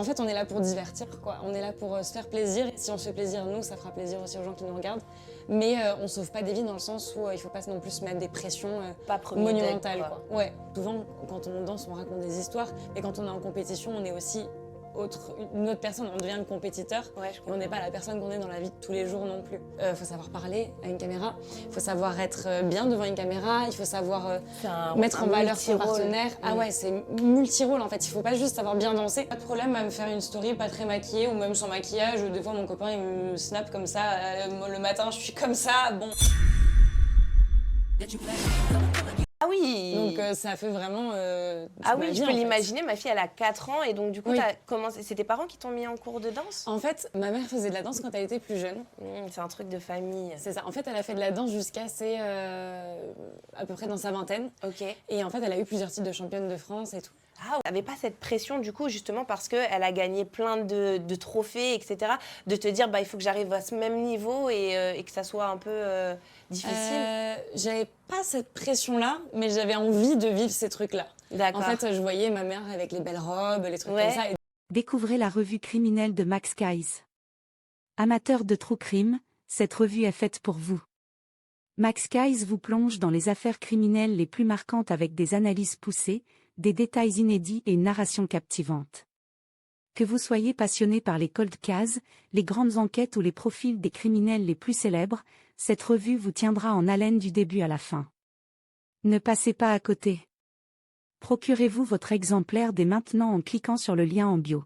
En fait, on est là pour divertir, quoi. On est là pour se faire plaisir. Et si on se fait plaisir, nous, ça fera plaisir aussi aux gens qui nous regardent. Mais on sauve pas des vies dans le sens où il faut pas non plus se mettre des pressions Pas premier monumentales, date, quoi. Ouais. Souvent, quand on danse, on raconte des histoires. Mais quand on est en compétition, on est aussi une autre personne. On devient le compétiteur. Ouais, je Et on comprends. n'est pas la personne qu'on est dans la vie de tous les jours non plus. Faut savoir parler à une caméra. Il faut savoir être bien devant une caméra. Il faut savoir mettre en valeur son partenaire. Ah ouais, c'est multi-rôle en fait. Il faut pas juste savoir bien danser. Pas de problème à me faire une story pas très maquillée ou même sans maquillage. Des fois, mon copain il me snap comme ça. Le matin, je suis comme ça. Bon. Ah oui. Donc ça fait vraiment. Ah toute ma oui, vie, je en peux fait. l'imaginer. Ma fille, elle a 4 ans et donc du coup, Oui. c'est tes parents qui t'ont mis en cours de danse? En fait, ma mère faisait de la danse quand elle était plus jeune. C'est un truc de famille. C'est ça. En fait, elle a fait de la danse jusqu'à à peu près dans sa vingtaine. Ok. Et en fait, elle a eu plusieurs titres de championne de France et tout. Ah, on n'avait pas cette pression du coup justement parce qu'elle a gagné plein de trophées, etc. De te dire il faut que j'arrive à ce même niveau et que ça soit un peu difficile. J'avais pas cette pression-là, mais j'avais envie de vivre ces trucs-là. D'accord. En fait, je voyais ma mère avec les belles robes, les trucs Ouais. comme ça. Et Découvrez la revue criminelle de Max Guys. Amateur de true crime, cette revue est faite pour vous. Max Guys vous plonge dans les affaires criminelles les plus marquantes avec des analyses poussées, des détails inédits et une narration captivante. Que vous soyez passionné par les cold cases, les grandes enquêtes ou les profils des criminels les plus célèbres, cette revue vous tiendra en haleine du début à la fin. Ne passez pas à côté. Procurez-vous votre exemplaire dès maintenant en cliquant sur le lien en bio.